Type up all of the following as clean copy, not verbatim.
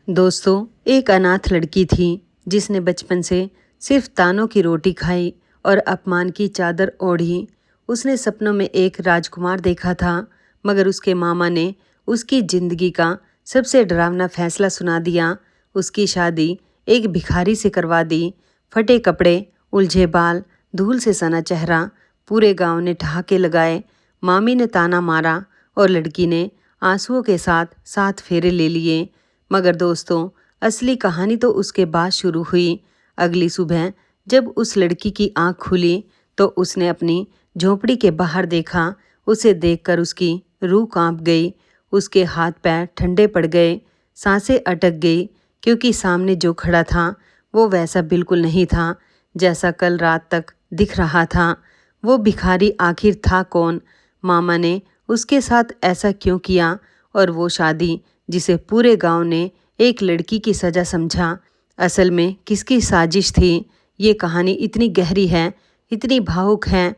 दोस्तों, एक अनाथ लड़की थी जिसने बचपन से सिर्फ तानों की रोटी खाई और अपमान की चादर ओढ़ी। उसने सपनों में एक राजकुमार देखा था, मगर उसके मामा ने उसकी जिंदगी का सबसे डरावना फैसला सुना दिया। उसकी शादी एक भिखारी से करवा दी। फटे कपड़े, उलझे बाल, धूल से सना चेहरा। पूरे गांव ने ठहाके लगाए। मामी ने ताना मारा और लड़की ने आंसुओं के साथ 7 फेरे ले लिए। मगर दोस्तों, असली कहानी तो उसके बाद शुरू हुई। अगली सुबह जब उस लड़की की आंख खुली तो उसने अपनी झोंपड़ी के बाहर देखा। उसे देखकर उसकी रूह कांप गई। उसके हाथ पैर ठंडे पड़ गए, सांसें अटक गई, क्योंकि सामने जो खड़ा था वो वैसा बिल्कुल नहीं था जैसा कल रात तक दिख रहा था। वो भिखारी आखिर था कौन? मामा ने उसके साथ ऐसा क्यों किया? और वो शादी जिसे पूरे गांव ने एक लड़की की सजा समझा, असल में किसकी साजिश थी? ये कहानी इतनी गहरी है, इतनी भावुक है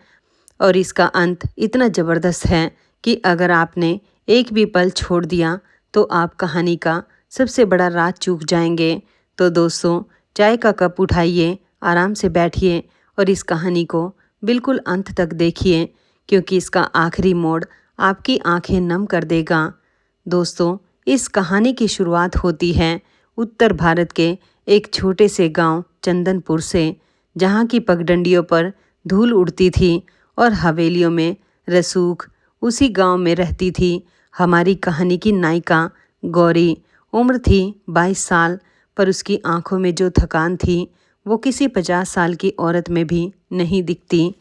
और इसका अंत इतना ज़बरदस्त है कि अगर आपने एक भी पल छोड़ दिया तो आप कहानी का सबसे बड़ा राज चूक जाएंगे। तो दोस्तों, चाय का कप उठाइए, आराम से बैठिए और इस कहानी को बिल्कुल अंत तक देखिए, क्योंकि इसका आखिरी मोड़ आपकी आंखें नम कर देगा। दोस्तों, इस कहानी की शुरुआत होती है उत्तर भारत के एक छोटे से गांव चंदनपुर से, जहां की पगडंडियों पर धूल उड़ती थी और हवेलियों में रसूख। उसी गांव में रहती थी हमारी कहानी की नायिका गौरी। उम्र थी 22 साल, पर उसकी आंखों में जो थकान थी वो किसी 50 साल की औरत में भी नहीं दिखती।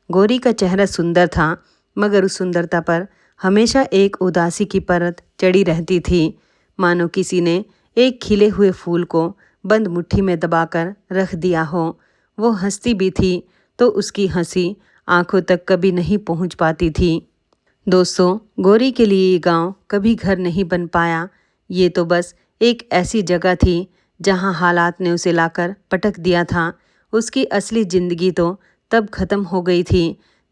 गौरी का चेहरा सुंदर था, मगर उस सुंदरता पर हमेशा एक उदासी की परत चढ़ी रहती थी, मानो किसी ने एक खिले हुए फूल को बंद मुट्ठी में दबाकर रख दिया हो। वो हंसती भी थी तो उसकी हंसी आंखों तक कभी नहीं पहुंच पाती थी। दोस्तों, गौरी के लिए ये गांव कभी घर नहीं बन पाया। ये तो बस एक ऐसी जगह थी जहां हालात ने उसे लाकर पटक दिया था। उसकी असली ज़िंदगी तो तब ख़त्म हो गई थी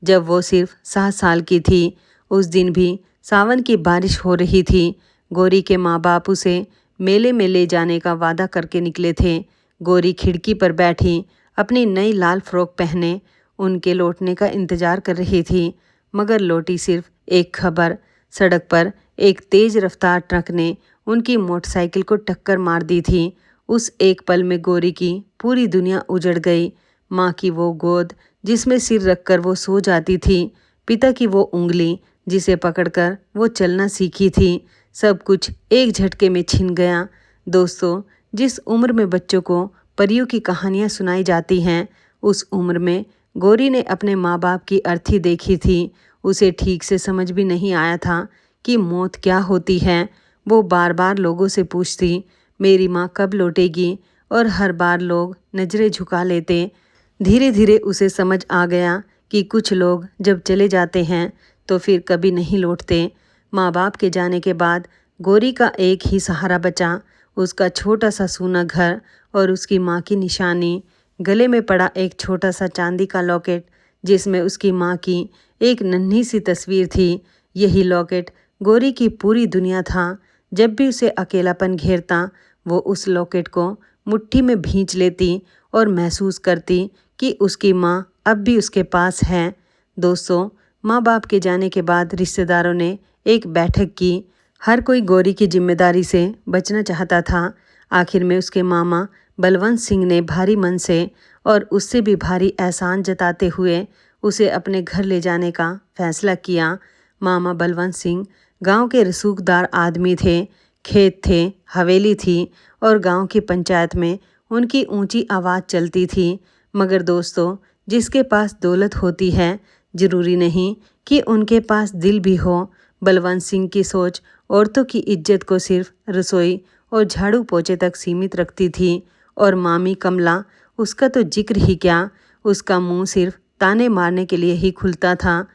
जब वो सिर्फ 7 साल की थी। उस दिन भी सावन की बारिश हो रही थी। गौरी के माँ बाप उसे मेले में ले जाने का वादा करके निकले थे। गौरी खिड़की पर बैठी अपनी नई लाल फ्रॉक पहने उनके लौटने का इंतज़ार कर रही थी, मगर लौटी सिर्फ एक खबर। सड़क पर एक तेज़ रफ्तार ट्रक ने उनकी मोटरसाइकिल को टक्कर मार दी थी। उस एक पल में गौरी की पूरी दुनिया उजड़ गई। माँ की वो गोद जिसमें सिर रखकर वो सो जाती थी, पिता की वो उंगली जिसे पकड़कर वो चलना सीखी थी, सब कुछ एक झटके में छिन गया। दोस्तों, जिस उम्र में बच्चों को परियों की कहानियाँ सुनाई जाती हैं, उस उम्र में गौरी ने अपने माँ बाप की अर्थी देखी थी। उसे ठीक से समझ भी नहीं आया था कि मौत क्या होती है। वो बार बार लोगों से पूछती, मेरी माँ कब लौटेगी, और हर बार लोग नज़रें झुका लेते। धीरे धीरे उसे समझ आ गया कि कुछ लोग जब चले जाते हैं तो फिर कभी नहीं लौटते। माँ बाप के जाने के बाद गौरी का एक ही सहारा बचा, उसका छोटा सा सूना घर और उसकी माँ की निशानी। गले में पड़ा एक छोटा सा चांदी का लॉकेट जिसमें उसकी माँ की एक नन्ही सी तस्वीर थी। यही लॉकेट गौरी की पूरी दुनिया था। जब भी उसे अकेलापन घेरता वो उस लॉकेट को मुट्ठी में भींच लेती और महसूस करती कि उसकी माँ अब भी उसके पास है। दोस्तों, माँ बाप के जाने के बाद रिश्तेदारों ने एक बैठक की। हर कोई गौरी की जिम्मेदारी से बचना चाहता था। आखिर में उसके मामा बलवंत सिंह ने भारी मन से और उससे भी भारी एहसान जताते हुए उसे अपने घर ले जाने का फैसला किया। मामा बलवंत सिंह गांव के रसूखदार आदमी थे। खेत थे, हवेली थी और गांव की पंचायत में उनकी ऊंची आवाज़ चलती थी। मगर दोस्तों, जिसके पास दौलत होती है, ज़रूरी नहीं कि उनके पास दिल भी हो। बलवंत सिंह की सोच औरतों की इज्जत को सिर्फ रसोई और झाड़ू पोछे तक सीमित रखती थी, और मामी कमला, उसका तो जिक्र ही क्या। उसका मुंह सिर्फ ताने मारने के लिए ही खुलता था।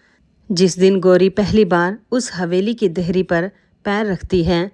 जिस दिन गौरी पहली बार उस हवेली की देहरी पर पैर रखती है,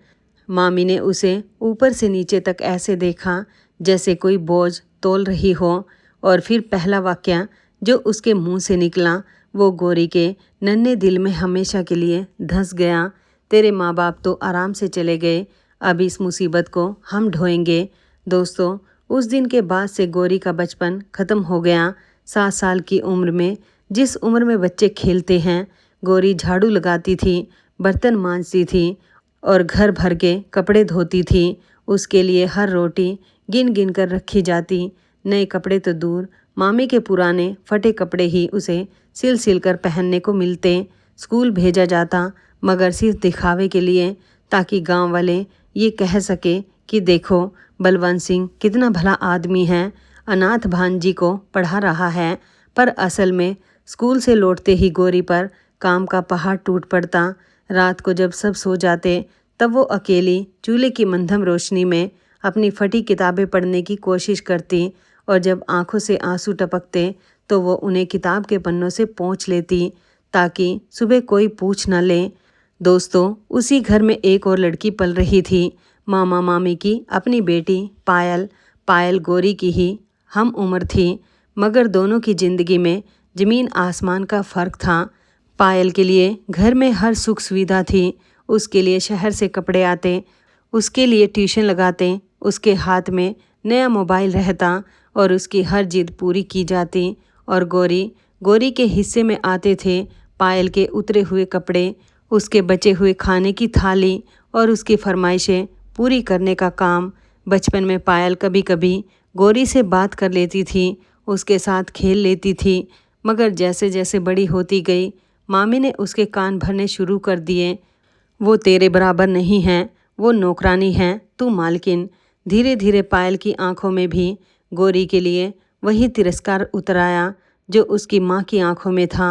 मामी ने उसे ऊपर से नीचे तक ऐसे देखा जैसे कोई बोझ तोल रही हो, और फिर पहला वाक्य जो उसके मुंह से निकला वो गौरी के नन्हे दिल में हमेशा के लिए धंस गया। तेरे माँ बाप तो आराम से चले गए, अब इस मुसीबत को हम ढोएंगे। दोस्तों, उस दिन के बाद से गौरी का बचपन ख़त्म हो गया। 7 साल की उम्र में, जिस उम्र में बच्चे खेलते हैं, गौरी झाड़ू लगाती थी, बर्तन मांजती थी और घर भर के कपड़े धोती थी। उसके लिए हर रोटी गिन गिन कर रखी जाती। नए कपड़े तो दूर, मामी के पुराने फटे कपड़े ही उसे सिल सिल कर पहनने को मिलते। स्कूल भेजा जाता, मगर सिर्फ दिखावे के लिए, ताकि गांव वाले ये कह सके कि देखो बलवंत सिंह कितना भला आदमी है, अनाथ भांजी को पढ़ा रहा है। पर असल में स्कूल से लौटते ही गौरी पर काम का पहाड़ टूट पड़ता। रात को जब सब सो जाते, तब वो अकेली चूल्हे की मंधम रोशनी में अपनी फटी किताबें पढ़ने की कोशिश करती, और जब आंखों से आंसू टपकते तो वो उन्हें किताब के पन्नों से पोंछ लेती, ताकि सुबह कोई पूछ न ले। दोस्तों, उसी घर में एक और लड़की पल रही थी, मामा मामी की अपनी बेटी पायल। पायल गौरी की ही हम उम्र थी, मगर दोनों की ज़िंदगी में ज़मीन आसमान का फ़र्क था। पायल के लिए घर में हर सुख सुविधा थी। उसके लिए शहर से कपड़े आते, उसके लिए ट्यूशन लगाते, उसके हाथ में नया मोबाइल रहता और उसकी हर जिद पूरी की जाती। और गौरी के हिस्से में आते थे पायल के उतरे हुए कपड़े, उसके बचे हुए खाने की थाली और उसकी फरमाइशें पूरी करने का काम। बचपन में पायल कभी कभी गौरी से बात कर लेती थी, उसके साथ खेल लेती थी, मगर जैसे जैसे बड़ी होती गई, मामी ने उसके कान भरने शुरू कर दिए। वो तेरे बराबर नहीं हैं, वो नौकरानी हैं, तू मालकिन। धीरे धीरे पायल की आंखों में भी गौरी के लिए वही तिरस्कार उतर आया जो उसकी माँ की आंखों में था।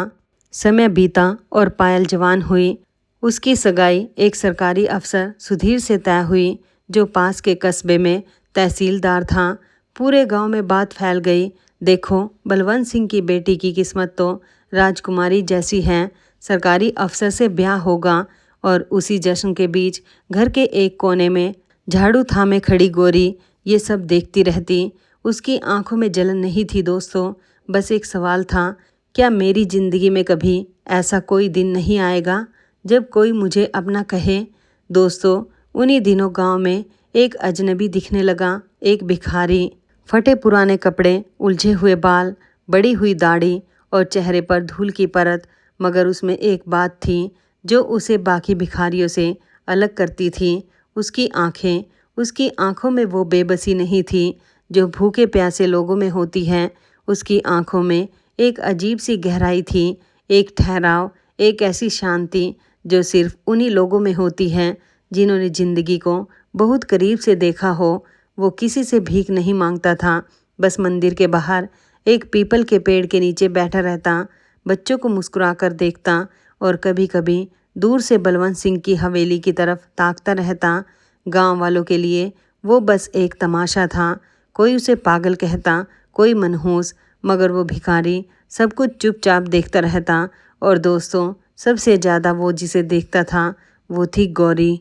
समय बीता और पायल जवान हुई। उसकी सगाई एक सरकारी अफसर सुधीर से तय हुई, जो पास के कस्बे में तहसीलदार था। पूरे गांव में बात फैल गई, देखो बलवंत सिंह की बेटी की किस्मत तो राजकुमारी जैसी है, सरकारी अफसर से ब्याह होगा। और उसी जश्न के बीच घर के एक कोने में झाड़ू थामे खड़ी गौरी ये सब देखती रहती। उसकी आंखों में जलन नहीं थी दोस्तों, बस एक सवाल था, क्या मेरी ज़िंदगी में कभी ऐसा कोई दिन नहीं आएगा जब कोई मुझे अपना कहे। दोस्तों, उन्हीं दिनों गांव में एक अजनबी दिखने लगा, एक भिखारी। फटे पुराने कपड़े, उलझे हुए बाल, बड़ी हुई दाढ़ी और चेहरे पर धूल की परत, मगर उसमें एक बात थी जो उसे बाकी भिखारियों से अलग करती थी, उसकी आंखें। उसकी आंखों में वो बेबसी नहीं थी जो भूखे प्यासे लोगों में होती है। उसकी आंखों में एक अजीब सी गहराई थी, एक ठहराव, एक ऐसी शांति जो सिर्फ उन्हीं लोगों में होती है जिन्होंने ज़िंदगी को बहुत करीब से देखा हो। वो किसी से भीख नहीं मांगता था, बस मंदिर के बाहर एक पीपल के पेड़ के नीचे बैठा रहता, बच्चों को मुस्कुराकर देखता और कभी कभी दूर से बलवंत सिंह की हवेली की तरफ ताकता रहता। गांव वालों के लिए वो बस एक तमाशा था, कोई उसे पागल कहता, कोई मनहूस, मगर वो भिखारी सब कुछ चुपचाप देखता रहता। और दोस्तों, सबसे ज़्यादा वो जिसे देखता था वो थी गौरी।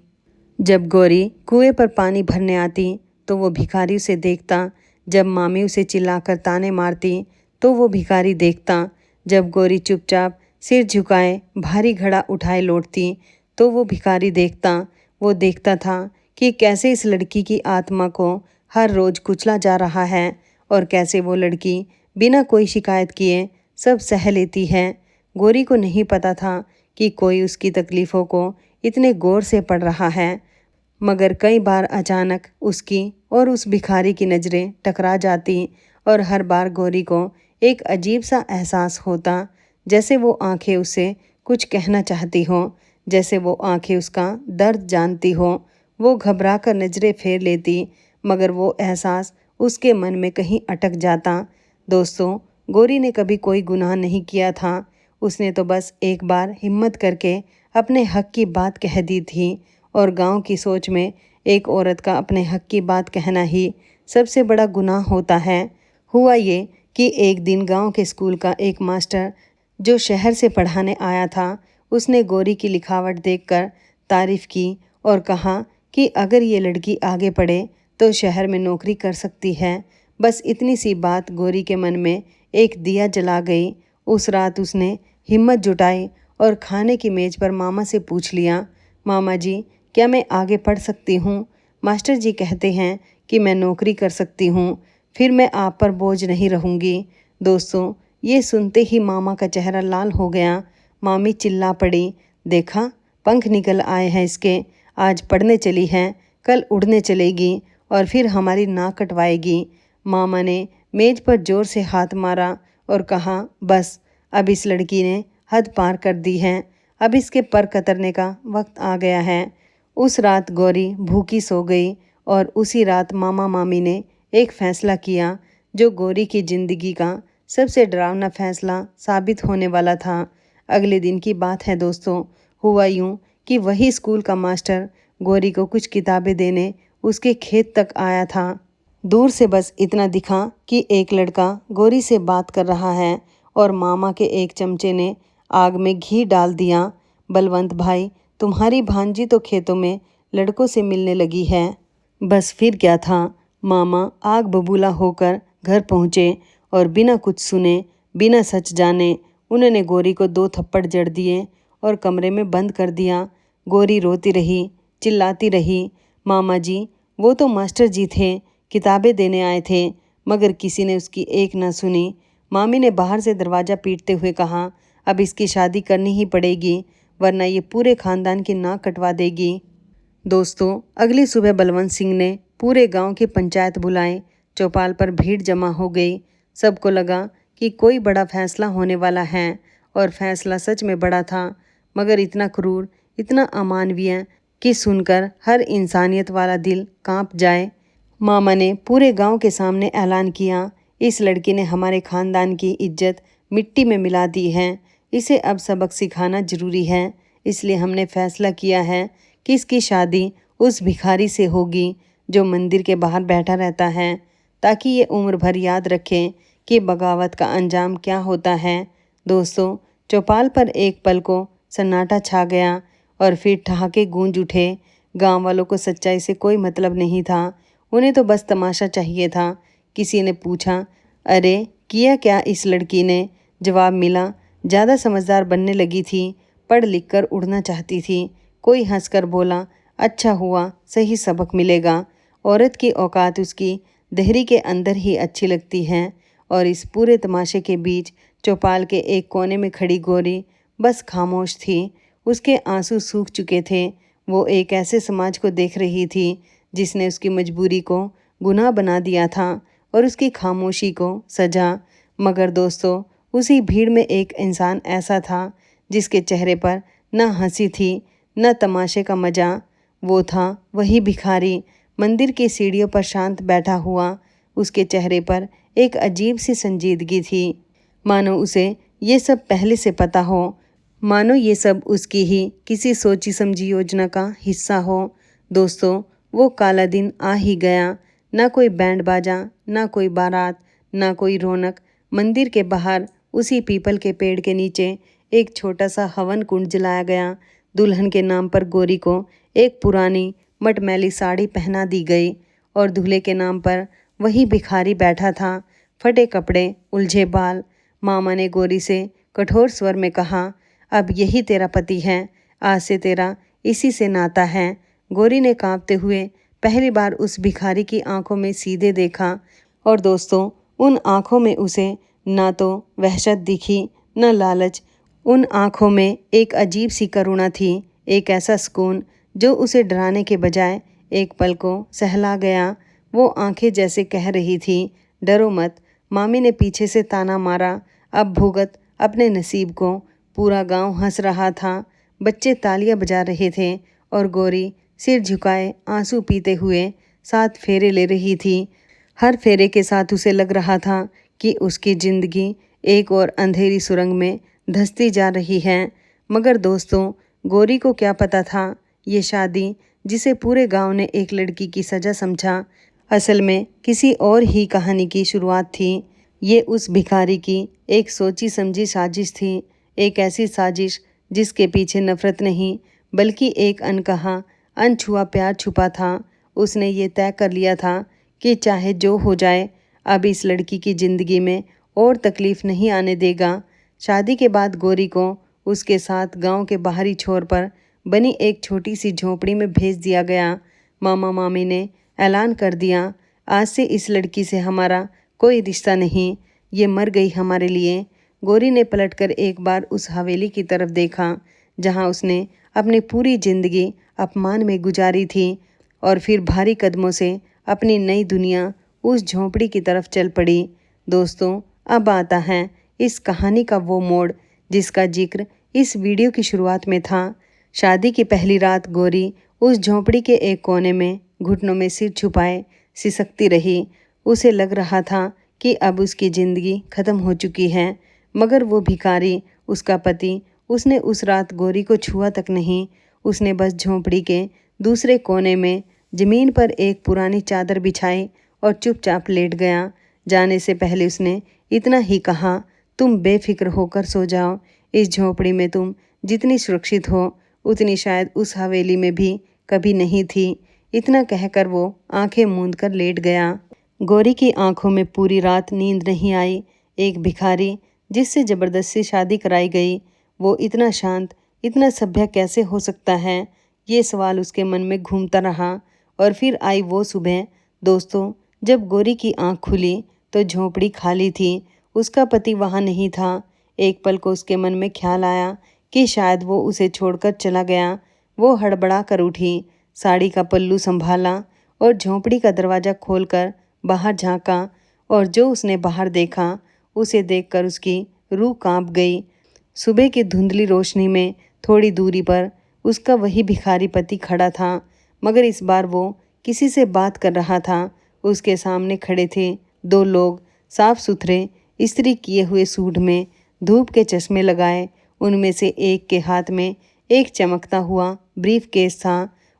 जब गौरी कुएं पर पानी भरने आती तो वो भिखारी उसे देखता, जब मामी उसे चिल्लाकर ताने मारती तो वो भिखारी देखता, जब गौरी चुपचाप सिर झुकाए भारी घड़ा उठाए लौटती तो वो भिखारी देखता। वो देखता था कि कैसे इस लड़की की आत्मा को हर रोज़ कुचला जा रहा है और कैसे वो लड़की बिना कोई शिकायत किए सब सह लेती है। गौरी को नहीं पता था कि कोई उसकी तकलीफ़ों को इतने गौर से पढ़ रहा है, मगर कई बार अचानक उसकी और उस भिखारी की नज़रें टकरा जाती और हर बार गौरी को एक अजीब सा एहसास होता, जैसे वो आंखें उससे कुछ कहना चाहती हों, जैसे वो आंखें उसका दर्द जानती हों। वो घबरा कर नज़रें फेर लेती, मगर वो एहसास उसके मन में कहीं अटक जाता। दोस्तों, गौरी ने कभी कोई गुनाह नहीं किया था, उसने तो बस एक बार हिम्मत करके अपने हक की बात कह दी थी। और गांव की सोच में एक औरत का अपने हक की बात कहना ही सबसे बड़ा गुनाह होता है। हुआ ये कि एक दिन गांव के स्कूल का एक मास्टर जो शहर से पढ़ाने आया था, उसने गौरी की लिखावट देखकर तारीफ़ की और कहा कि अगर ये लड़की आगे पढ़े तो शहर में नौकरी कर सकती है। बस इतनी सी बात गौरी के मन में एक दिया जला गई। उस रात उसने हिम्मत जुटाई और खाने की मेज़ पर मामा से पूछ लिया, मामा जी, क्या मैं आगे पढ़ सकती हूँ। मास्टर जी कहते हैं कि मैं नौकरी कर सकती हूँ, फिर मैं आप पर बोझ नहीं रहूँगी। दोस्तों, ये सुनते ही मामा का चेहरा लाल हो गया। मामी चिल्ला पड़ी, देखा, पंख निकल आए हैं इसके। आज पढ़ने चली है, कल उड़ने चलेगी और फिर हमारी नाक कटवाएगी। मामा ने मेज पर जोर से हाथ मारा और कहा, बस, अब इस लड़की ने हद पार कर दी है। अब इसके पर कतरने का वक्त आ गया है। उस रात गौरी भूखी सो गई और उसी रात मामा मामी ने एक फैसला किया जो गौरी की जिंदगी का सबसे डरावना फैसला साबित होने वाला था। अगले दिन की बात है दोस्तों। हुआ यूं कि वही स्कूल का मास्टर गौरी को कुछ किताबें देने उसके खेत तक आया था। दूर से बस इतना दिखा कि एक लड़का गौरी से बात कर रहा है और मामा के एक चमचे ने आग में घी डाल दिया। बलवंत भाई, तुम्हारी भांजी तो खेतों में लड़कों से मिलने लगी है। बस फिर क्या था, मामा आग बबूला होकर घर पहुँचे और बिना कुछ सुने, बिना सच जाने, उन्होंने गौरी को 2 थप्पड़ जड़ दिए और कमरे में बंद कर दिया। गौरी रोती रही, चिल्लाती रही, मामा जी, वो तो मास्टर जी थे, किताबें देने आए थे, मगर किसी ने उसकी एक ना सुनी। मामी ने बाहर से दरवाज़ा पीटते हुए कहा, अब इसकी शादी करनी ही पड़ेगी, वरना ये पूरे खानदान की नाक कटवा देगी। दोस्तों, अगली सुबह बलवंत सिंह ने पूरे गांव की पंचायत बुलाई। चौपाल पर भीड़ जमा हो गई। सबको लगा कि कोई बड़ा फैसला होने वाला है और फैसला सच में बड़ा था, मगर इतना क्रूर, इतना अमानवीय कि सुनकर हर इंसानियत वाला दिल कांप जाए। मामा ने पूरे गांव के सामने ऐलान किया, इस लड़की ने हमारे खानदान की इज्जत मिट्टी में मिला दी है। इसे अब सबक सिखाना जरूरी है। इसलिए हमने फैसला किया है कि इसकी शादी उस भिखारी से होगी जो मंदिर के बाहर बैठा रहता है, ताकि ये उम्र भर याद रखें कि बगावत का अंजाम क्या होता है। दोस्तों, चौपाल पर एक पल को सन्नाटा छा गया और फिर ठहाके गूंज उठे। गांव वालों को सच्चाई से कोई मतलब नहीं था, उन्हें तो बस तमाशा चाहिए था। किसी ने पूछा, अरे किया क्या इस लड़की ने? जवाब मिला, ज़्यादा समझदार बनने लगी थी, पढ़ लिख कर उड़ना चाहती थी। कोई हंसकर बोला, अच्छा हुआ, सही सबक मिलेगा। औरत की औकात उसकी देहरी के अंदर ही अच्छी लगती है। और इस पूरे तमाशे के बीच चौपाल के एक कोने में खड़ी गौरी बस खामोश थी। उसके आंसू सूख चुके थे। वो एक ऐसे समाज को देख रही थी जिसने उसकी मजबूरी को गुनाह बना दिया था और उसकी खामोशी को सजा। मगर दोस्तों, उसी भीड़ में एक इंसान ऐसा था जिसके चेहरे पर न हंसी थी, न तमाशे का मजा। वो था वही भिखारी, मंदिर की सीढ़ियों पर शांत बैठा हुआ। उसके चेहरे पर एक अजीब सी संजीदगी थी, मानो उसे ये सब पहले से पता हो, मानो ये सब उसकी ही किसी सोची समझी योजना का हिस्सा हो। दोस्तों, वो काला दिन आ ही गया। ना कोई बैंड बाजा, ना कोई बारात, ना कोई रौनक। मंदिर के बाहर उसी पीपल के पेड़ के नीचे एक छोटा सा हवन कुंड जलाया गया। दुल्हन के नाम पर गौरी को एक पुरानी मटमैली साड़ी पहना दी गई और दूल्हे के नाम पर वही भिखारी बैठा था, फटे कपड़े, उलझे बाल। मामा ने गौरी से कठोर स्वर में कहा, अब यही तेरा पति है, आज से तेरा इसी से नाता है। गौरी ने कांपते हुए पहली बार उस भिखारी की आंखों में सीधे देखा और दोस्तों, उन आंखों में उसे ना तो वहशत दिखी, न लालच। उन आंखों में एक अजीब सी करुणा थी, एक ऐसा सुकून जो उसे डराने के बजाय एक पल को सहला गया। वो आंखें जैसे कह रही थी, डरो मत। मामी ने पीछे से ताना मारा, अब भुगत अपने नसीब को। पूरा गांव हंस रहा था, बच्चे तालियां बजा रहे थे और गौरी सिर झुकाए आंसू पीते हुए 7 फेरे ले रही थी। हर फेरे के साथ उसे लग रहा था कि उसकी जिंदगी एक और अंधेरी सुरंग में धंसती जा रही है। मगर दोस्तों, गौरी को क्या पता था, ये शादी जिसे पूरे गांव ने एक लड़की की सजा समझा, असल में किसी और ही कहानी की शुरुआत थी। ये उस भिखारी की एक सोची समझी साजिश थी, एक ऐसी साजिश जिसके पीछे नफरत नहीं बल्कि एक अनकहा अनछुआ प्यार छुपा था। उसने ये तय कर लिया था कि चाहे जो हो जाए, अब इस लड़की की ज़िंदगी में और तकलीफ़ नहीं आने देगा। शादी के बाद गौरी को उसके साथ गांव के बाहरी छोर पर बनी एक छोटी सी झोंपड़ी में भेज दिया गया। मामा मामी ने ऐलान कर दिया, आज से इस लड़की से हमारा कोई रिश्ता नहीं, ये मर गई हमारे लिए। गौरी ने पलटकर एक बार उस हवेली की तरफ देखा जहाँ उसने अपनी पूरी जिंदगी अपमान में गुजारी थी और फिर भारी कदमों से अपनी नई दुनिया उस झोंपड़ी की तरफ चल पड़ी। दोस्तों, अब आता है इस कहानी का वो मोड़ जिसका जिक्र इस वीडियो की शुरुआत में था। शादी की पहली रात गौरी उस झोंपड़ी के एक कोने में घुटनों में सिर छुपाए सिसकती रही। उसे लग रहा था कि अब उसकी ज़िंदगी ख़त्म हो चुकी है, मगर वो भिखारी, उसका पति, उसने उस रात गौरी को छुआ तक नहीं। उसने बस झोंपड़ी के दूसरे कोने में ज़मीन पर एक पुरानी चादर बिछाई और चुपचाप लेट गया। जाने से पहले उसने इतना ही कहा, तुम बेफिक्र होकर सो जाओ। इस झोंपड़ी में तुम जितनी सुरक्षित हो उतनी शायद उस हवेली में भी कभी नहीं थी। इतना कहकर वो आंखें मूंद कर लेट गया। गौरी की आंखों में पूरी रात नींद नहीं आई। एक भिखारी जिससे ज़बरदस्ती शादी कराई गई, वो इतना शांत, इतना सभ्य कैसे हो सकता है? ये सवाल उसके मन में घूमता रहा। और फिर आई वो सुबह। दोस्तों, जब गौरी की आंख खुली तो झोंपड़ी खाली थी। उसका पति वहाँ नहीं था। एक पल को उसके मन में ख्याल आया कि शायद वो उसे छोड़कर चला गया। वो हड़बड़ा कर उठी, साड़ी का पल्लू संभाला और झोंपड़ी का दरवाज़ा खोलकर बाहर झांका। और जो उसने बाहर देखा, उसे देखकर उसकी रूह कांप गई। सुबह की धुंधली रोशनी में थोड़ी दूरी पर उसका वही भिखारी पति खड़ा था, मगर इस बार वो किसी से बात कर रहा था। उसके सामने खड़े थे दो लोग, साफ सुथरे इस्त्री किए हुए सूट में, धूप के चश्मे लगाए। उनमें से एक के हाथ में एक चमकता हुआ ब्रीफ केस था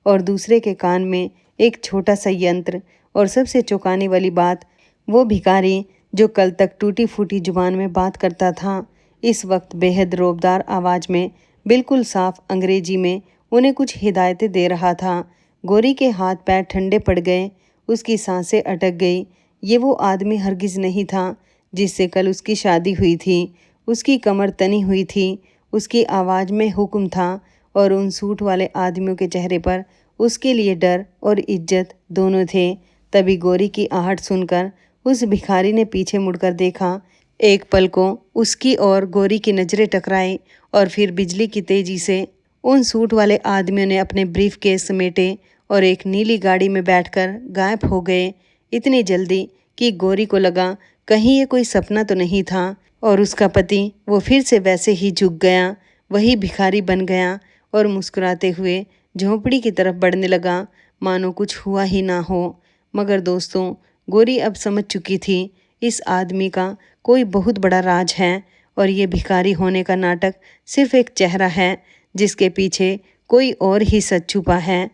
और दूसरे के कान में एक छोटा सा यंत्र। और सबसे चौंकाने वाली बात, वो भिखारी जो कल तक टूटी फूटी जुबान में बात करता था, इस वक्त बेहद रौबदार आवाज़ में, बिल्कुल साफ अंग्रेजी में उन्हें कुछ हिदायतें दे रहा था। गौरी के हाथ पैर ठंडे पड़ गए, उसकी सांसें अटक गई। ये वो आदमी हरगिज़ नहीं था जिससे कल उसकी शादी हुई थी। उसकी कमर तनी हुई थी, उसकी आवाज़ में हुक्म था और उन सूट वाले आदमियों के चेहरे पर उसके लिए डर और इज्जत दोनों थे। तभी गौरी की आहट सुनकर उस भिखारी ने पीछे मुड़कर देखा। एक पल को उसकी और गौरी की नज़रें टकराई और फिर बिजली की तेज़ी से उन सूट वाले आदमियों ने अपने ब्रीफ केस समेटे और एक नीली गाड़ी में बैठकर गायब हो गए। इतनी जल्दी कि गौरी को लगा कहीं ये कोई सपना तो नहीं था। और उसका पति वो फिर से वैसे ही झुक गया, वही भिखारी बन गया और मुस्कुराते हुए झोंपड़ी की तरफ बढ़ने लगा, मानो कुछ हुआ ही ना हो। मगर दोस्तों, गौरी अब समझ चुकी थी, इस आदमी का कोई बहुत बड़ा राज है और ये भिखारी होने का नाटक सिर्फ एक चेहरा है जिसके पीछे कोई और ही सच छुपा है।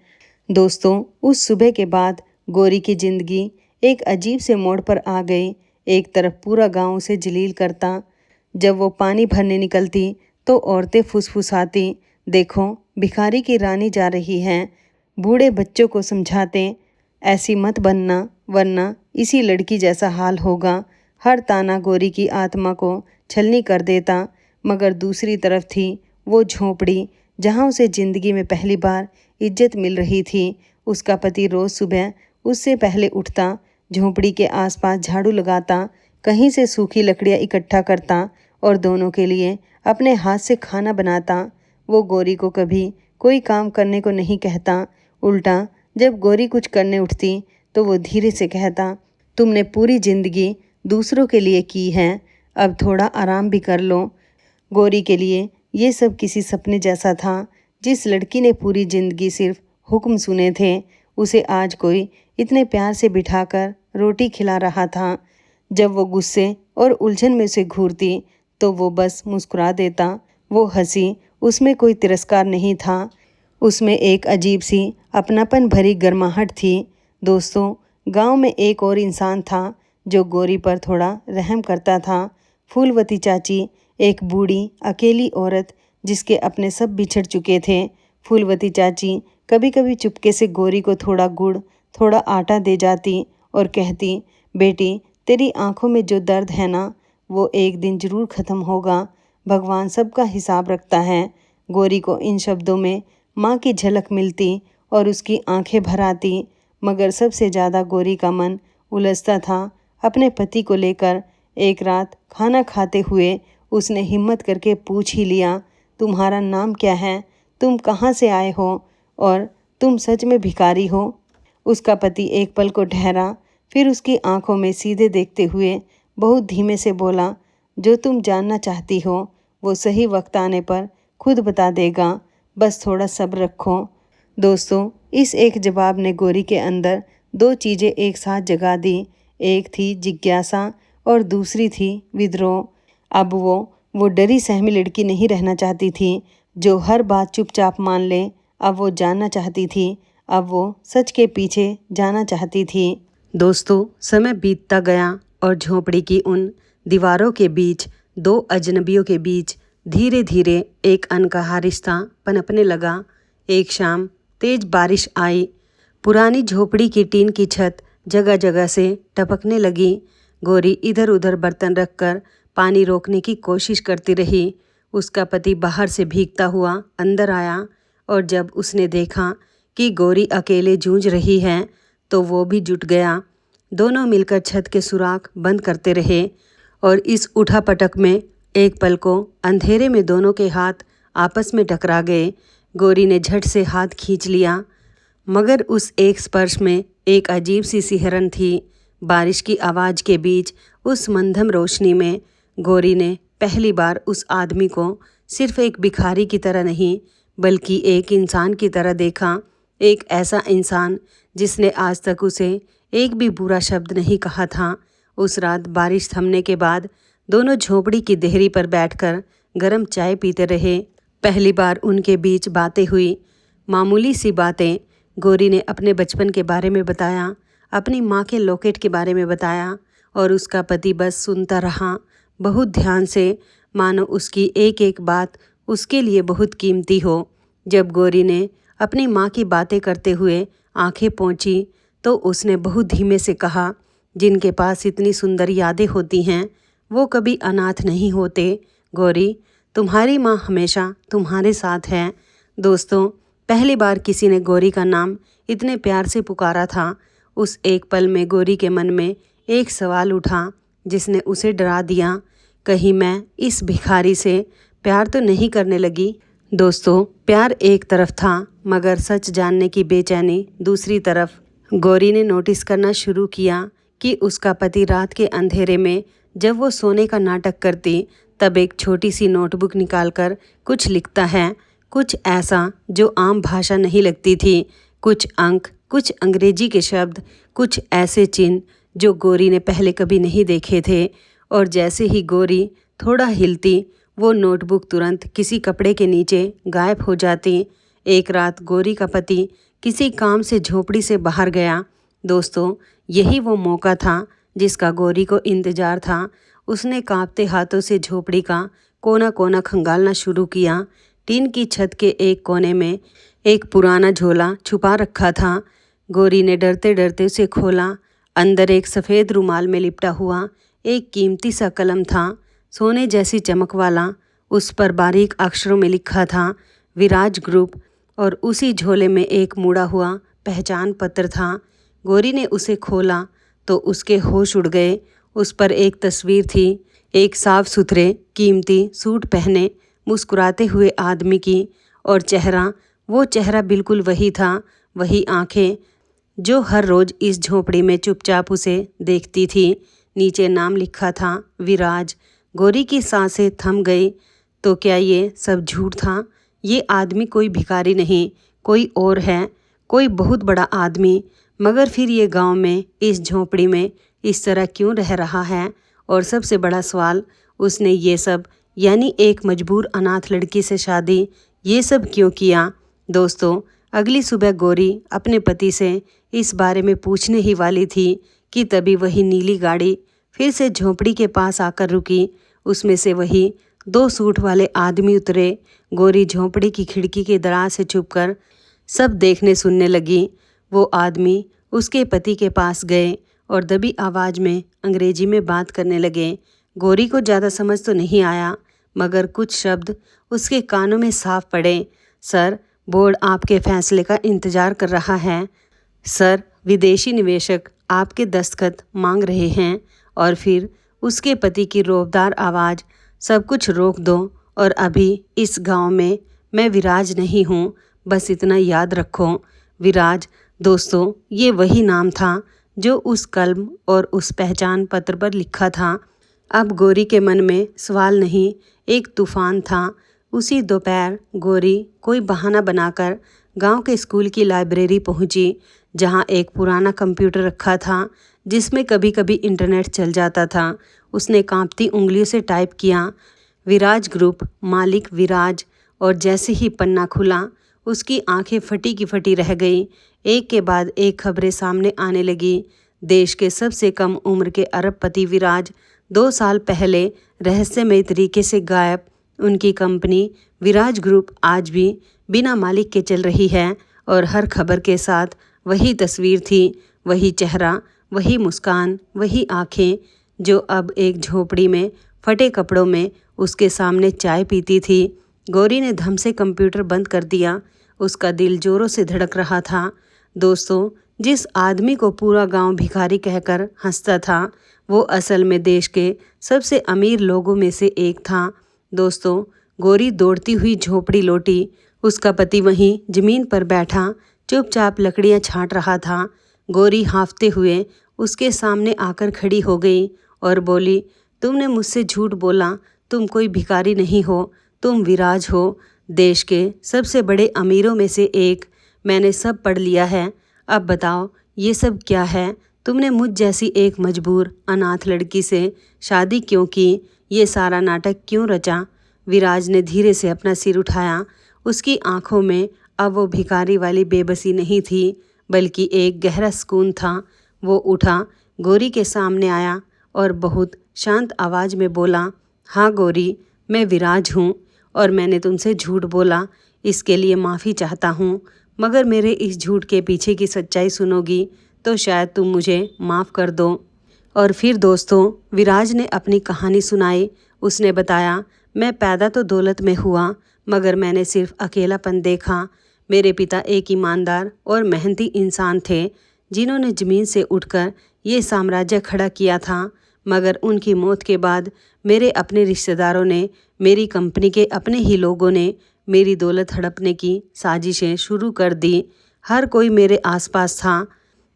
दोस्तों, उस सुबह के बाद गौरी की ज़िंदगी एक अजीब से मोड़ पर आ गई। एक तरफ पूरा गांव उसे जलील करता, जब वो पानी भरने निकलती तो औरतें फुसफुसाती, देखो भिखारी की रानी जा रही है। बूढ़े बच्चों को समझाते, ऐसी मत बनना वरना इसी लड़की जैसा हाल होगा। हर ताना गौरी की आत्मा को छलनी कर देता। मगर दूसरी तरफ थी वो झोंपड़ी जहाँ उसे ज़िंदगी में पहली बार इज्जत मिल रही थी। उसका पति रोज़ सुबह उससे पहले उठता, झोंपड़ी के आसपास झाड़ू लगाता, कहीं से सूखी लकड़ियाँ इकट्ठा करता और दोनों के लिए अपने हाथ से खाना बनाता। वो गौरी को कभी कोई काम करने को नहीं कहता, उल्टा जब गौरी कुछ करने उठती तो वो धीरे से कहता, तुमने पूरी ज़िंदगी दूसरों के लिए की है, अब थोड़ा आराम भी कर लो। गौरी के लिए ये सब किसी सपने जैसा था। जिस लड़की ने पूरी ज़िंदगी सिर्फ हुक्म सुने थे, उसे आज कोई इतने प्यार से बिठाकर रोटी खिला रहा था। जब वो गुस्से और उलझन में से घूरती तो वो बस मुस्कुरा देता। वो हंसी, उसमें कोई तिरस्कार नहीं था, उसमें एक अजीब सी अपनापन भरी गर्माहट थी। दोस्तों, गांव में एक और इंसान था जो गौरी पर थोड़ा रहम करता था। फूलवती चाची, एक बूढ़ी अकेली औरत जिसके अपने सब बिछड़ चुके थे। फूलवती चाची कभी कभी चुपके से गौरी को थोड़ा गुड़, थोड़ा आटा दे जाती और कहती, बेटी तेरी आंखों में जो दर्द है ना, वो एक दिन ज़रूर ख़त्म होगा। भगवान सबका हिसाब रखता है। गौरी को इन शब्दों में माँ की झलक मिलती और उसकी आंखें भर आती, मगर सबसे ज़्यादा गोरी का मन उलझता था अपने पति को लेकर। एक रात खाना खाते हुए उसने हिम्मत करके पूछ ही लिया, तुम्हारा नाम क्या है, तुम कहाँ से आए हो और तुम सच में भिखारी हो? उसका पति एक पल को ठहरा, फिर उसकी आंखों में सीधे देखते हुए बहुत धीमे से बोला, जो तुम जानना चाहती हो वो सही वक्त आने पर खुद बता देगा, बस थोड़ा सब्र रखो। दोस्तों, इस एक जवाब ने गोरी के अंदर दो चीज़ें एक साथ जगा दी। एक थी जिज्ञासा और दूसरी थी विद्रोह। अब वो डरी सहमी लड़की नहीं रहना चाहती थी जो हर बात चुपचाप मान ले। अब वो जानना चाहती थी, अब वो सच के पीछे जाना चाहती थी। दोस्तों, समय बीतता गया और झोपड़ी की उन दीवारों के बीच, दो अजनबियों के बीच धीरे धीरे एक अनकहा रिश्ता पनपने लगा। एक शाम तेज बारिश आई। पुरानी झोपड़ी की टीन की छत जगह जगह से टपकने लगी। गोरी इधर उधर बर्तन रखकर पानी रोकने की कोशिश करती रही। उसका पति बाहर से भीगता हुआ अंदर आया और जब उसने देखा कि गोरी अकेले जूझ रही है तो वो भी जुट गया। दोनों मिलकर छत के सुराख बंद करते रहे और इस उठापटक में एक पल को अंधेरे में दोनों के हाथ आपस में टकरा गए। गोरी ने झट से हाथ खींच लिया, मगर उस एक स्पर्श में एक अजीब सी सिहरन थी। बारिश की आवाज़ के बीच उस मंधम रोशनी में गोरी ने पहली बार उस आदमी को सिर्फ एक भिखारी की तरह नहीं बल्कि एक इंसान की तरह देखा। एक ऐसा इंसान जिसने आज तक उसे एक भी बुरा शब्द नहीं कहा था। उस रात बारिश थमने के बाद दोनों झोपड़ी की देहरी पर बैठकर गरम चाय पीते रहे। पहली बार उनके बीच बातें हुई, मामूली सी बातें। गोरी ने अपने बचपन के बारे में बताया, अपनी माँ के लॉकेट के बारे में बताया और उसका पति बस सुनता रहा, बहुत ध्यान से, मानो उसकी एक एक बात उसके लिए बहुत कीमती हो। जब गोरी ने अपनी माँ की बातें करते हुए आंखें पोंछी तो उसने बहुत धीमे से कहा, जिनके पास इतनी सुंदर यादें होती हैं वो कभी अनाथ नहीं होते। गोरी, तुम्हारी माँ हमेशा तुम्हारे साथ है। दोस्तों, पहली बार किसी ने गोरी का नाम इतने प्यार से पुकारा था। उस एक पल में गोरी के मन में एक सवाल उठा जिसने उसे डरा दिया, कहीं मैं इस भिखारी से प्यार तो नहीं करने लगी। दोस्तों, प्यार एक तरफ था मगर सच जानने की बेचैनी दूसरी तरफ। गोरी ने नोटिस करना शुरू किया कि उसका पति रात के अंधेरे में जब वो सोने का नाटक करती तब एक छोटी सी नोटबुक निकालकर कुछ लिखता है, कुछ ऐसा जो आम भाषा नहीं लगती थी, कुछ अंक, कुछ अंग्रेजी के शब्द, कुछ ऐसे चिन्ह जो गोरी ने पहले कभी नहीं देखे थे। और जैसे ही गोरी थोड़ा हिलती वो नोटबुक तुरंत किसी कपड़े के नीचे गायब हो जाती। एक रात गोरी का पति किसी काम से झोपड़ी से बाहर गया। दोस्तों, यही वो मौका था जिसका गोरी को इंतजार था। उसने कांपते हाथों से झोपड़ी का कोना कोना खंगालना शुरू किया। टीन की छत के एक कोने में एक पुराना झोला छुपा रखा था। गोरी ने डरते डरते उसे खोला। अंदर एक सफ़ेद रुमाल में लिपटा हुआ एक कीमती सा कलम था, सोने जैसी चमक वाला। उस पर बारीक अक्षरों में लिखा था विराज ग्रुप और उसी झोले में एक मुड़ा हुआ पहचान पत्र था। गोरी ने उसे खोला तो उसके होश उड़ गए। उस पर एक तस्वीर थी, एक साफ सुथरे कीमती सूट पहने मुस्कुराते हुए आदमी की, और चेहरा, वो चेहरा बिल्कुल वही था, वही आंखें जो हर रोज़ इस झोपड़ी में चुपचाप उसे देखती थी। नीचे नाम लिखा था विराज। गोरी की सांसें थम गई। तो क्या ये सब झूठ था? ये आदमी कोई भिखारी नहीं, कोई और है, कोई बहुत बड़ा आदमी। मगर फिर ये गांव में इस झोपड़ी में इस तरह क्यों रह रहा है? और सबसे बड़ा सवाल, उसने ये सब यानी एक मजबूर अनाथ लड़की से शादी ये सब क्यों किया? दोस्तों, अगली सुबह गोरी अपने पति से इस बारे में पूछने ही वाली थी कि तभी वही नीली गाड़ी फिर से झोपड़ी के पास आकर रुकी। उसमें से वही दो सूट वाले आदमी उतरे। गोरी झोपड़ी की खिड़की के दराज से छुपकर सब देखने सुनने लगी। वो आदमी उसके पति के पास गए और दबी आवाज़ में अंग्रेजी में बात करने लगे। गोरी को ज़्यादा समझ तो नहीं आया मगर कुछ शब्द उसके कानों में साफ पड़े। सर, बोर्ड आपके फैसले का इंतज़ार कर रहा है। सर, विदेशी निवेशक आपके दस्तखत मांग रहे हैं। और फिर उसके पति की रौबदार आवाज़, सब कुछ रोक दो और अभी इस गांव में मैं विराज नहीं हूँ, बस इतना याद रखो। विराज, दोस्तों, ये वही नाम था जो उस कलम और उस पहचान पत्र पर लिखा था। अब गौरी के मन में सवाल नहीं, एक तूफान था। उसी दोपहर गौरी कोई बहाना बनाकर गांव के स्कूल की लाइब्रेरी पहुंची, जहां एक पुराना कंप्यूटर रखा था जिसमें कभी कभी इंटरनेट चल जाता था। उसने कांपती उंगलियों से टाइप किया, विराज ग्रुप, मालिक विराज। और जैसे ही पन्ना खुला, उसकी आंखें फटी की फटी रह गई। एक के बाद एक खबरें सामने आने लगी। देश के सबसे कम उम्र के अरबपति विराज 2 साल पहले रहस्यमय तरीके से गायब। उनकी कंपनी विराज ग्रुप आज भी बिना मालिक के चल रही है और हर खबर के साथ वही तस्वीर थी, वही चेहरा, वही मुस्कान, वही आंखें जो अब एक झोपड़ी में फटे कपड़ों में उसके सामने चाय पीती थी। गौरी ने धम से कंप्यूटर बंद कर दिया। उसका दिल जोरों से धड़क रहा था। दोस्तों, जिस आदमी को पूरा गांव भिखारी कहकर हंसता था, वो असल में देश के सबसे अमीर लोगों में से एक था। दोस्तों, गौरी दौड़ती हुई झोपड़ी लौटी। उसका पति वहीं जमीन पर बैठा चुपचाप लकड़ियां छांट रहा था। गौरी हांफते हुए उसके सामने आकर खड़ी हो गई और बोली, तुमने मुझसे झूठ बोला, तुम कोई भिखारी नहीं हो, तुम विराज हो, देश के सबसे बड़े अमीरों में से एक। मैंने सब पढ़ लिया है। अब बताओ, ये सब क्या है? तुमने मुझ जैसी एक मजबूर अनाथ लड़की से शादी क्यों की? ये सारा नाटक क्यों रचा? विराज ने धीरे से अपना सिर उठाया। उसकी आंखों में अब वो भिखारी वाली बेबसी नहीं थी, बल्कि एक गहरा सुकून था। वो उठा, गौरी के सामने आया और बहुत शांत आवाज़ में बोला, हाँ गौरी, मैं विराज हूँ और मैंने तुमसे झूठ बोला, इसके लिए माफ़ी चाहता हूँ। मगर मेरे इस झूठ के पीछे की सच्चाई सुनोगी तो शायद तुम मुझे माफ़ कर दो। और फिर दोस्तों, विराज ने अपनी कहानी सुनाई। उसने बताया, मैं पैदा तो दौलत में हुआ, मगर मैंने सिर्फ अकेलापन देखा। मेरे पिता एक ईमानदार और मेहनती इंसान थे, जिन्होंने ज़मीन से उठकर ये साम्राज्य खड़ा किया था। मगर उनकी मौत के बाद मेरे अपने रिश्तेदारों ने, मेरी कंपनी के अपने ही लोगों ने मेरी दौलत हड़पने की साजिशें शुरू कर दी। हर कोई मेरे आसपास था,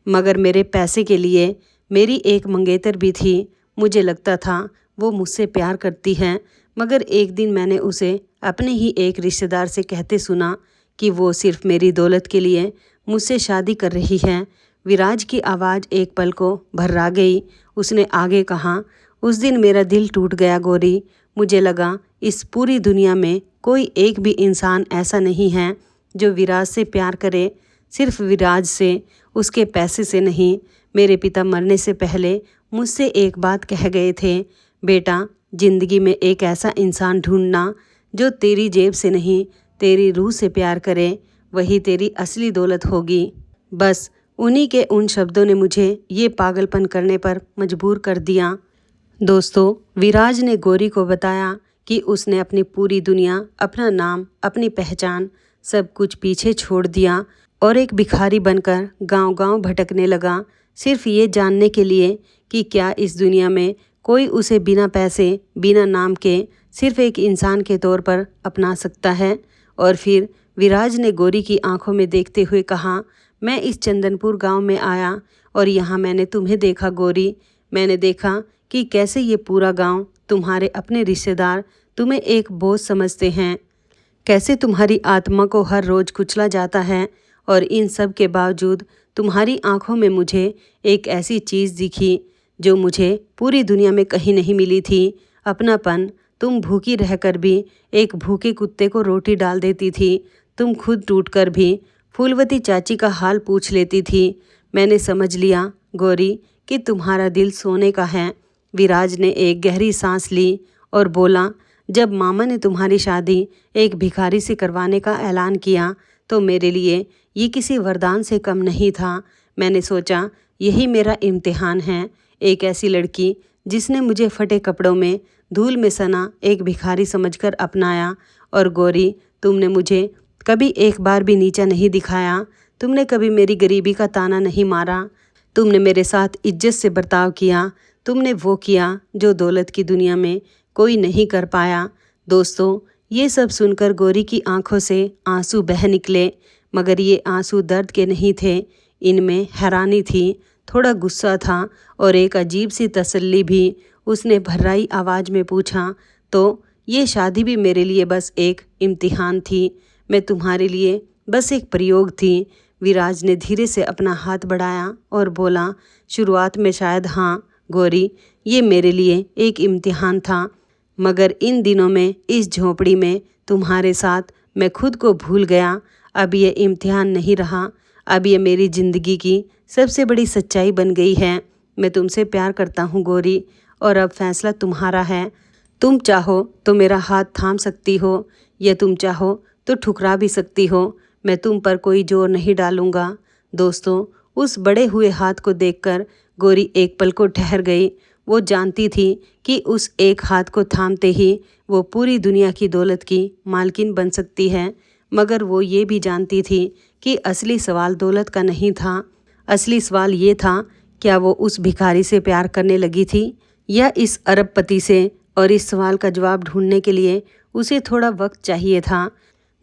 मगर मेरे पैसे के लिए मेरी एक मंगेतर भी थी। मुझे लगता था वो मुझसे प्यार करती है, मगर एक दिन मैंने उसे अपने ही एक रिश्तेदार से कहते सुना कि वो सिर्फ मेरी दौलत के लिए मुझसे शादी कर रही है। विराज की आवाज़ एक पल को भर्रा गई। उसने आगे कहा, उस दिन मेरा दिल टूट गया गौरी। मुझे लगा इस पूरी दुनिया में कोई एक भी इंसान ऐसा नहीं है जो विराज से प्यार करे, सिर्फ विराज से, उसके पैसे से नहीं। मेरे पिता मरने से पहले मुझसे एक बात कह गए थे, बेटा, ज़िंदगी में एक ऐसा इंसान ढूंढना जो तेरी जेब से नहीं, तेरी रूह से प्यार करे, वही तेरी असली दौलत होगी। बस उन्हीं के उन शब्दों ने मुझे ये पागलपन करने पर मजबूर कर दिया। दोस्तों, विराज ने गौरी को बताया कि उसने अपनी पूरी दुनिया, अपना नाम, अपनी पहचान, सब कुछ पीछे छोड़ दिया और एक भिखारी बनकर गांव-गांव भटकने लगा, सिर्फ ये जानने के लिए कि क्या इस दुनिया में कोई उसे बिना पैसे, बिना नाम के, सिर्फ एक इंसान के तौर पर अपना सकता है। और फिर विराज ने गौरी की आंखों में देखते हुए कहा, मैं इस चंदनपुर गांव में आया और यहाँ मैंने तुम्हें देखा गौरी। मैंने देखा कि कैसे ये पूरा गांव, तुम्हारे अपने रिश्तेदार तुम्हें एक बोझ समझते हैं, कैसे तुम्हारी आत्मा को हर रोज़ कुचला जाता है। और इन सब के बावजूद तुम्हारी आंखों में मुझे एक ऐसी चीज़ दिखी जो मुझे पूरी दुनिया में कहीं नहीं मिली थी, अपनापन। तुम भूखी रहकर भी एक भूखे कुत्ते को रोटी डाल देती थी। तुम खुद टूटकर भी फूलवती चाची का हाल पूछ लेती थी। मैंने समझ लिया गौरी कि तुम्हारा दिल सोने का है। विराज ने एक गहरी सांस ली और बोला, जब मामा ने तुम्हारी शादी एक भिखारी से करवाने का ऐलान किया तो मेरे लिए ये किसी वरदान से कम नहीं था। मैंने सोचा यही मेरा इम्तिहान है। एक ऐसी लड़की जिसने मुझे फटे कपड़ों में, धूल में सना एक भिखारी समझकर अपनाया। और गौरी, तुमने मुझे कभी एक बार भी नीचा नहीं दिखाया। तुमने कभी मेरी गरीबी का ताना नहीं मारा। तुमने मेरे साथ इज्जत से बर्ताव किया। तुमने वो किया जो दौलत की दुनिया में कोई नहीं कर पाया। दोस्तों, ये सब सुनकर गौरी की आंखों से आंसू बह निकले, मगर ये आंसू दर्द के नहीं थे। इनमें हैरानी थी, थोड़ा गुस्सा था और एक अजीब सी तसल्ली भी। उसने भर्राई आवाज़ में पूछा, तो ये शादी भी मेरे लिए बस एक इम्तिहान थी? मैं तुम्हारे लिए बस एक प्रयोग थी? विराज ने धीरे से अपना हाथ बढ़ाया और बोला, शुरुआत में शायद हाँ गौरी, ये मेरे लिए एक इम्तिहान था, मगर इन दिनों में इस झोंपड़ी में तुम्हारे साथ मैं खुद को भूल गया। अब ये इम्तिहान नहीं रहा, अब ये मेरी ज़िंदगी की सबसे बड़ी सच्चाई बन गई है। मैं तुमसे प्यार करता हूँ गौरी, और अब फैसला तुम्हारा है। तुम चाहो तो मेरा हाथ थाम सकती हो, या तुम चाहो तो ठुकरा भी सकती हो। मैं तुम पर कोई जोर नहीं डालूंगा। दोस्तों, उस बड़े हुए हाथ को देखकर गौरी एक पल को ठहर गई। वो जानती थी कि उस एक हाथ को थामते ही वो पूरी दुनिया की दौलत की मालकिन बन सकती है, मगर वो ये भी जानती थी कि असली सवाल दौलत का नहीं था। असली सवाल ये था, क्या वो उस भिखारी से प्यार करने लगी थी या इस अरबपति से? और इस सवाल का जवाब ढूंढने के लिए उसे थोड़ा वक्त चाहिए था।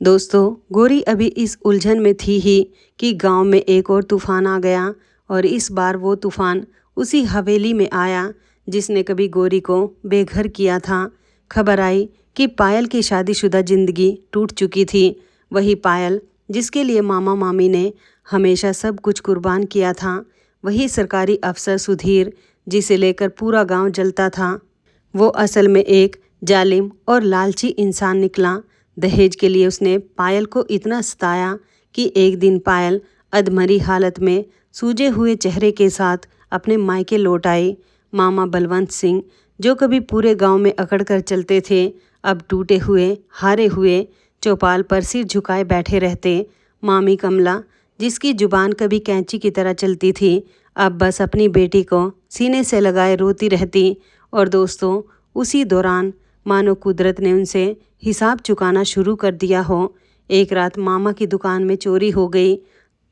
दोस्तों, गौरी अभी इस उलझन में थी ही कि गांव में एक और तूफान आ गया, और इस बार वो तूफान उसी हवेली में आया जिसने कभी गौरी को बेघर किया था। खबर आई कि पायल की शादीशुदा जिंदगी टूट चुकी थी। वही पायल जिसके लिए मामा मामी ने हमेशा सब कुछ कुर्बान किया था। वही सरकारी अफसर सुधीर जिसे लेकर पूरा गांव जलता था। वो असल में एक जालिम और लालची इंसान निकला। दहेज के लिए उसने पायल को इतना सताया कि एक दिन पायल अधमरी हालत में सूजे हुए चेहरे के साथ अपने मायके लौट आई। मामा बलवंत सिंह, जो कभी पूरे गांव में अकड़ कर चलते थे, अब टूटे हुए हारे हुए चौपाल पर सिर झुकाए बैठे रहते। मामी कमला, जिसकी जुबान कभी कैंची की तरह चलती थी, अब बस अपनी बेटी को सीने से लगाए रोती रहती। और दोस्तों, उसी दौरान मानो कुदरत ने उनसे हिसाब चुकाना शुरू कर दिया हो। एक रात मामा की दुकान में चोरी हो गई,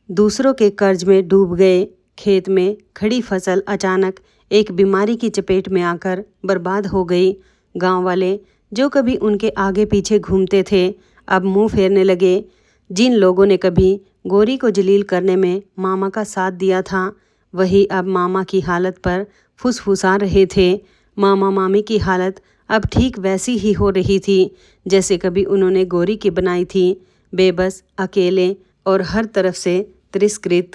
दूसरों के कर्ज में डूब गए। खेत में खड़ी फसल अचानक एक बीमारी की चपेट में आकर बर्बाद हो गई। गांव वाले जो कभी उनके आगे पीछे घूमते थे, अब मुंह फेरने लगे। जिन लोगों ने कभी गौरी को जलील करने में मामा का साथ दिया था, वही अब मामा की हालत पर फुसफुसा रहे थे। मामा मामी की हालत अब ठीक वैसी ही हो रही थी जैसे कभी उन्होंने गौरी की बनाई थी, बेबस, अकेले और हर तरफ से तिरस्कृत।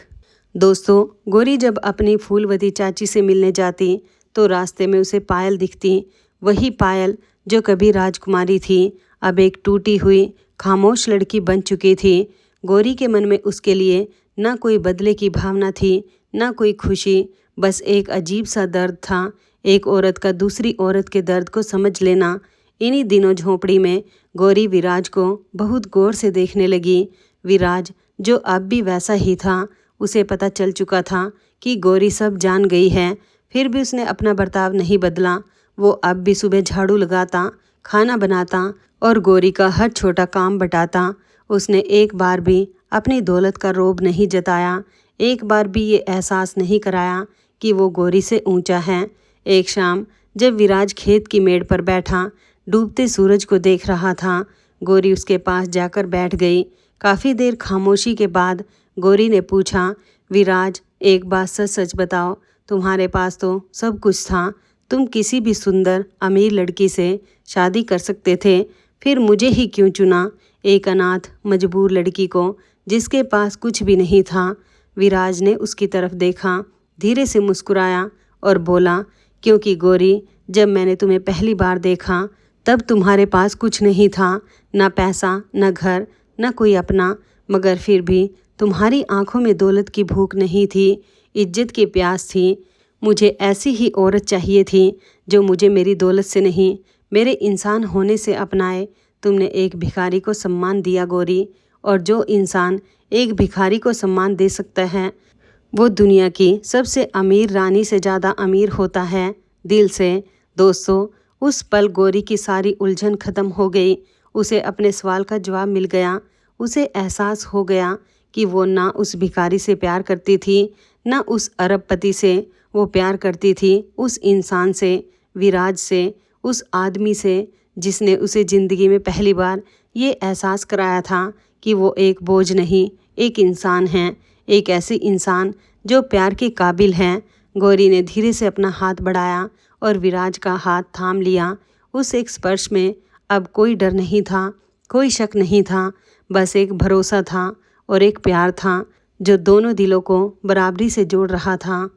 दोस्तों, गौरी जब अपनी फूलवती चाची से मिलने जाती तो रास्ते में उसे पायल दिखती। वही पायल जो कभी राजकुमारी थी, अब एक टूटी हुई खामोश लड़की बन चुकी थी। गौरी के मन में उसके लिए न कोई बदले की भावना थी, न कोई खुशी, बस एक अजीब सा दर्द था। एक औरत का दूसरी औरत के दर्द को समझ लेना। इन्हीं दिनों झोंपड़ी में गौरी विराज को बहुत गौर से देखने लगी। विराज, जो अब भी वैसा ही था, उसे पता चल चुका था कि गौरी सब जान गई है, फिर भी उसने अपना बर्ताव नहीं बदला। वो अब भी सुबह झाड़ू लगाता, खाना बनाता और गौरी का हर छोटा काम बटाता। उसने एक बार भी अपनी दौलत का रोब नहीं जताया, एक बार भी ये एहसास नहीं कराया कि वो गौरी से ऊंचा है। एक शाम जब विराज खेत की मेड़ पर बैठा डूबते सूरज को देख रहा था, गौरी उसके पास जाकर बैठ गई। काफ़ी देर खामोशी के बाद गौरी ने पूछा, विराज, एक बात सच सच बताओ, तुम्हारे पास तो सब कुछ था, तुम किसी भी सुंदर अमीर लड़की से शादी कर सकते थे, फिर मुझे ही क्यों चुना, एक अनाथ मजबूर लड़की को जिसके पास कुछ भी नहीं था। विराज ने उसकी तरफ देखा, धीरे से मुस्कुराया और बोला, क्योंकि गौरी, जब मैंने तुम्हें पहली बार देखा तब तुम्हारे पास कुछ नहीं था, ना पैसा, ना घर, ना कोई अपना, मगर फिर भी तुम्हारी आंखों में दौलत की भूख नहीं थी, इज्जत की प्यास थी। मुझे ऐसी ही औरत चाहिए थी जो मुझे मेरी दौलत से नहीं, मेरे इंसान होने से अपनाए। तुमने एक भिखारी को सम्मान दिया गौरी, और जो इंसान एक भिखारी को सम्मान दे सकता है वो दुनिया की सबसे अमीर रानी से ज़्यादा अमीर होता है, दिल से। दोस्तों, उस पल गौरी की सारी उलझन खत्म हो गई। उसे अपने सवाल का जवाब मिल गया। उसे एहसास हो गया कि वो ना उस भिखारी से प्यार करती थी, ना उस अरबपति से। वो प्यार करती थी उस इंसान से, विराज से, उस आदमी से जिसने उसे ज़िंदगी में पहली बार ये एहसास कराया था कि वो एक बोझ नहीं, एक इंसान है, एक ऐसी इंसान जो प्यार के काबिल है। गौरी ने धीरे से अपना हाथ बढ़ाया और विराज का हाथ थाम लिया। उस एक स्पर्श में अब कोई डर नहीं था, कोई शक नहीं था, बस एक भरोसा था और एक प्यार था जो दोनों दिलों को बराबरी से जोड़ रहा था।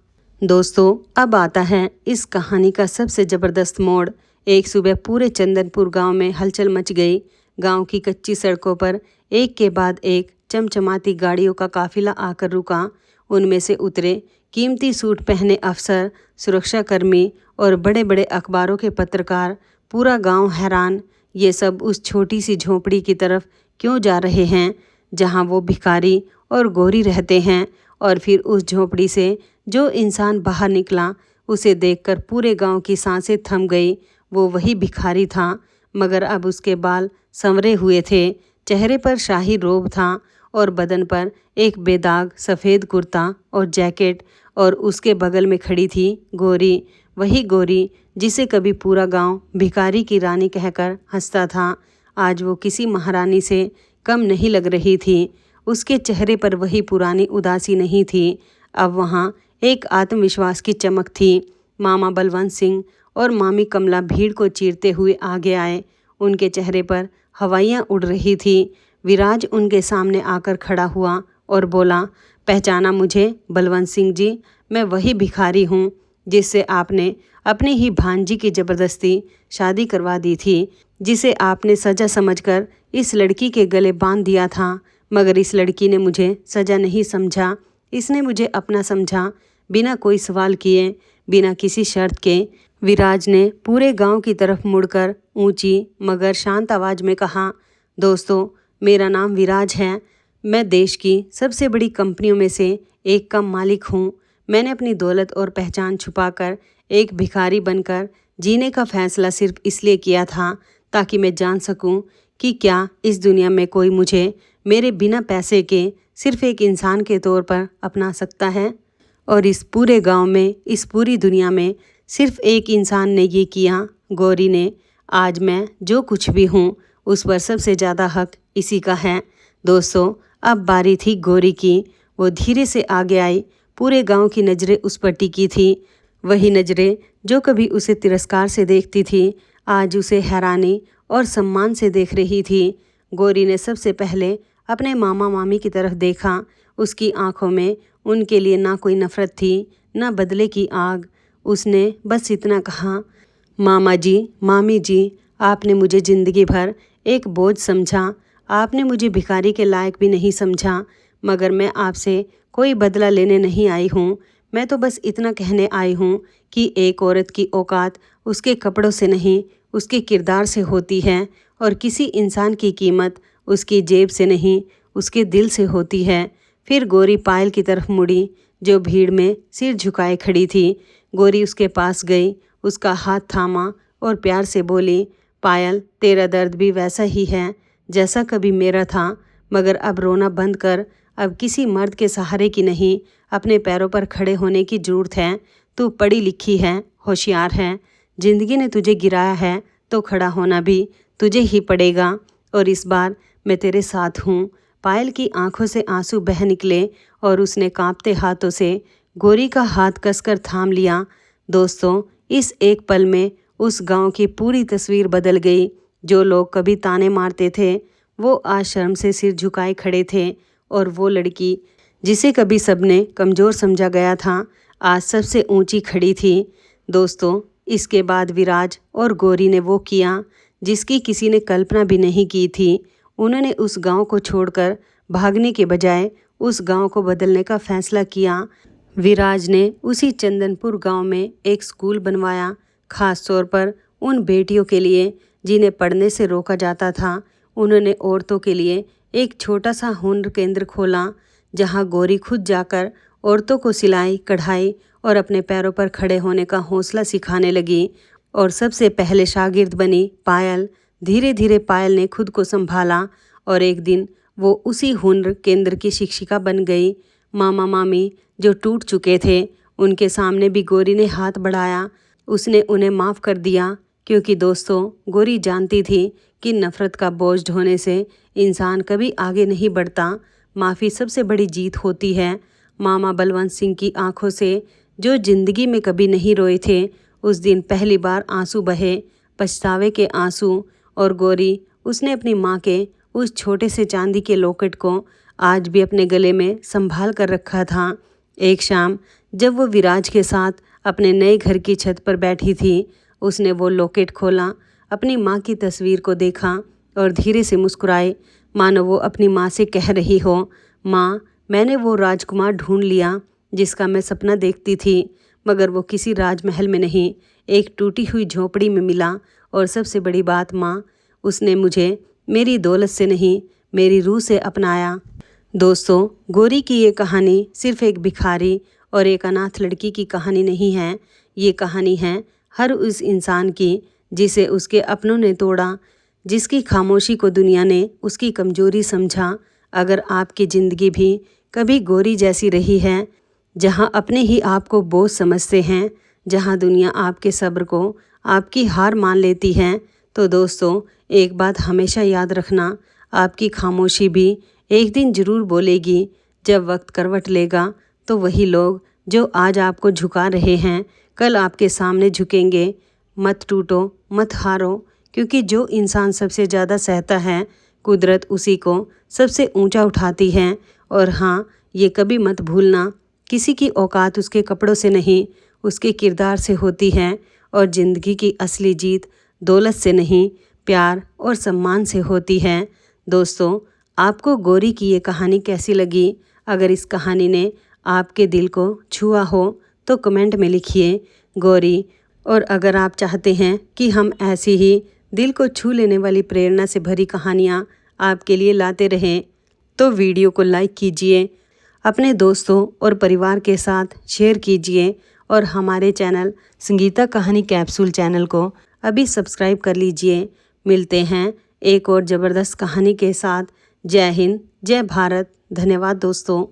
दोस्तों, अब आता है इस कहानी का सबसे ज़बरदस्त मोड़। एक सुबह पूरे चंदनपुर गांव में हलचल मच गई। गांव की कच्ची सड़कों पर एक के बाद एक चमचमाती गाड़ियों का काफिला आकर रुका। उनमें से उतरे कीमती सूट पहने अफसर, सुरक्षाकर्मी और बड़े बड़े अखबारों के पत्रकार। पूरा गांव हैरान, ये सब उस छोटी सी झोंपड़ी की तरफ क्यों जा रहे हैं जहां वो भिखारी और गौरी रहते हैं। और फिर उस झोंपड़ी से जो इंसान बाहर निकला, उसे देखकर पूरे गांव की सांसें थम गई। वो वही भिखारी था, मगर अब उसके बाल संवरे हुए थे, चेहरे पर शाही रोब था और बदन पर एक बेदाग सफ़ेद कुर्ता और जैकेट। और उसके बगल में खड़ी थी गौरी, वही गौरी जिसे कभी पूरा गांव भिखारी की रानी कहकर हंसता था। आज वो किसी महारानी से कम नहीं लग रही थी। उसके चेहरे पर वही पुरानी उदासी नहीं थी, अब वहाँ एक आत्मविश्वास की चमक थी। मामा बलवंत सिंह और मामी कमला भीड़ को चीरते हुए आगे आए। उनके चेहरे पर हवाइयाँ उड़ रही थी। विराज उनके सामने आकर खड़ा हुआ और बोला, पहचाना मुझे बलवंत सिंह जी? मैं वही भिखारी हूँ जिससे आपने अपनी ही भांजी की ज़बरदस्ती शादी करवा दी थी, जिसे आपने सजा समझकर इस लड़की के गले बांध दिया था। मगर इस लड़की ने मुझे सजा नहीं समझा, इसने मुझे अपना समझा, बिना कोई सवाल किए, बिना किसी शर्त के। विराज ने पूरे गांव की तरफ मुड़कर ऊंची मगर शांत आवाज़ में कहा, दोस्तों, मेरा नाम विराज है। मैं देश की सबसे बड़ी कंपनियों में से एक का मालिक हूँ। मैंने अपनी दौलत और पहचान छुपाकर एक भिखारी बनकर जीने का फैसला सिर्फ इसलिए किया था ताकि मैं जान सकूं कि क्या इस दुनिया में कोई मुझे मेरे बिना पैसे के सिर्फ एक इंसान के तौर पर अपना सकता है। और इस पूरे गांव में, इस पूरी दुनिया में सिर्फ एक इंसान ने ये किया, गौरी ने। आज मैं जो कुछ भी हूँ उस पर सबसे ज़्यादा हक इसी का है। दोस्तों, अब बारी थी गौरी की। वो धीरे से आगे आई। पूरे गांव की नज़रें उस पर टिकी थी। वही नज़रें जो कभी उसे तिरस्कार से देखती थी, आज उसे हैरानी और सम्मान से देख रही थी। गौरी ने सबसे पहले अपने मामा मामी की तरफ देखा। उसकी आंखों में उनके लिए ना कोई नफ़रत थी, ना बदले की आग। उसने बस इतना कहा, मामा जी, मामी जी, आपने मुझे ज़िंदगी भर एक बोझ समझा, आपने मुझे भिखारी के लायक भी नहीं समझा, मगर मैं आपसे कोई बदला लेने नहीं आई हूँ। मैं तो बस इतना कहने आई हूँ कि एक औरत की औकात उसके कपड़ों से नहीं, उसके किरदार से होती है, और किसी इंसान की कीमत उसकी जेब से नहीं, उसके दिल से होती है। फिर गौरी पायल की तरफ मुड़ी, जो भीड़ में सिर झुकाए खड़ी थी। गौरी उसके पास गई, उसका हाथ थामा और प्यार से बोली, पायल, तेरा दर्द भी वैसा ही है जैसा कभी मेरा था, मगर अब रोना बंद कर। अब किसी मर्द के सहारे की नहीं, अपने पैरों पर खड़े होने की ज़रूरत है। तू पढ़ी लिखी है, होशियार है, ज़िंदगी ने तुझे गिराया है तो खड़ा होना भी तुझे ही पड़ेगा, और इस बार मैं तेरे साथ हूँ। पायल की आंखों से आंसू बह निकले और उसने कांपते हाथों से गौरी का हाथ कसकर थाम लिया। दोस्तों, इस एक पल में उस गांव की पूरी तस्वीर बदल गई। जो लोग कभी ताने मारते थे, वो आज शर्म से सिर झुकाए खड़े थे, और वो लड़की जिसे कभी सबने कमज़ोर समझा गया था, आज सबसे ऊंची खड़ी थी। दोस्तों, इसके बाद विराज और गौरी ने वो किया जिसकी किसी ने कल्पना भी नहीं की थी। उन्होंने उस गांव को छोड़कर भागने के बजाय उस गांव को बदलने का फैसला किया। विराज ने उसी चंदनपुर गांव में एक स्कूल बनवाया, खास तौर पर उन बेटियों के लिए जिन्हें पढ़ने से रोका जाता था। उन्होंने औरतों के लिए एक छोटा सा हुनर केंद्र खोला, जहां गौरी खुद जाकर औरतों को सिलाई, कढ़ाई और अपने पैरों पर खड़े होने का हौसला सिखाने लगी। और सबसे पहले शागिर्द बनी पायल। धीरे धीरे पायल ने खुद को संभाला और एक दिन वो उसी हुनर केंद्र की शिक्षिका बन गई। मामा मामी जो टूट चुके थे, उनके सामने भी गौरी ने हाथ बढ़ाया। उसने उन्हें माफ़ कर दिया, क्योंकि दोस्तों गौरी जानती थी कि नफ़रत का बोझ ढोने से इंसान कभी आगे नहीं बढ़ता। माफ़ी सबसे बड़ी जीत होती है। मामा बलवंत सिंह की आंखों से जो ज़िंदगी में कभी नहीं रोए थे, उस दिन पहली बार आंसू बहे, पछतावे के आंसू। और गौरी, उसने अपनी माँ के उस छोटे से चांदी के लॉकेट को आज भी अपने गले में संभाल कर रखा था। एक शाम जब वो विराज के साथ अपने नए घर की छत पर बैठी थी, उसने वो लॉकेट खोला, अपनी माँ की तस्वीर को देखा और धीरे से मुस्कुराए, मानो वो अपनी माँ से कह रही हो, माँ, मैंने वो राजकुमार ढूंढ लिया जिसका मैं सपना देखती थी, मगर वो किसी राजमहल में नहीं, एक टूटी हुई झोपड़ी में मिला। और सबसे बड़ी बात माँ, उसने मुझे मेरी दौलत से नहीं, मेरी रूह से अपनाया। दोस्तों, गौरी की ये कहानी सिर्फ एक भिखारी और एक अनाथ लड़की की कहानी नहीं है। ये कहानी है हर उस इंसान की जिसे उसके अपनों ने तोड़ा, जिसकी खामोशी को दुनिया ने उसकी कमजोरी समझा। अगर आपकी ज़िंदगी भी कभी गौरी जैसी रही है, जहाँ अपने ही आप को बोझ समझते हैं, जहाँ दुनिया आपके सब्र को आपकी हार मान लेती है, तो दोस्तों एक बात हमेशा याद रखना, आपकी खामोशी भी एक दिन ज़रूर बोलेगी। जब वक्त करवट लेगा तो वही लोग जो आज आपको झुका रहे हैं, कल आपके सामने झुकेंगे। मत टूटो, मत हारो, क्योंकि जो इंसान सबसे ज़्यादा सहता है, कुदरत उसी को सबसे ऊंचा उठाती है। और हाँ, ये कभी मत भूलना, किसी की औकात उसके कपड़ों से नहीं, उसके किरदार से होती है। और ज़िंदगी की असली जीत दौलत से नहीं, प्यार और सम्मान से होती है। दोस्तों, आपको गौरी की ये कहानी कैसी लगी? अगर इस कहानी ने आपके दिल को छुआ हो तो कमेंट में लिखिए गौरी। और अगर आप चाहते हैं कि हम ऐसी ही दिल को छू लेने वाली प्रेरणा से भरी कहानियाँ आपके लिए लाते रहें, तो वीडियो को लाइक कीजिए, अपने दोस्तों और परिवार के साथ शेयर कीजिए और हमारे चैनल संगीता कहानी कैप्सूल चैनल को अभी सब्सक्राइब कर लीजिए। मिलते हैं एक और ज़बरदस्त कहानी के साथ। जय हिंद, जय भारत। धन्यवाद दोस्तों।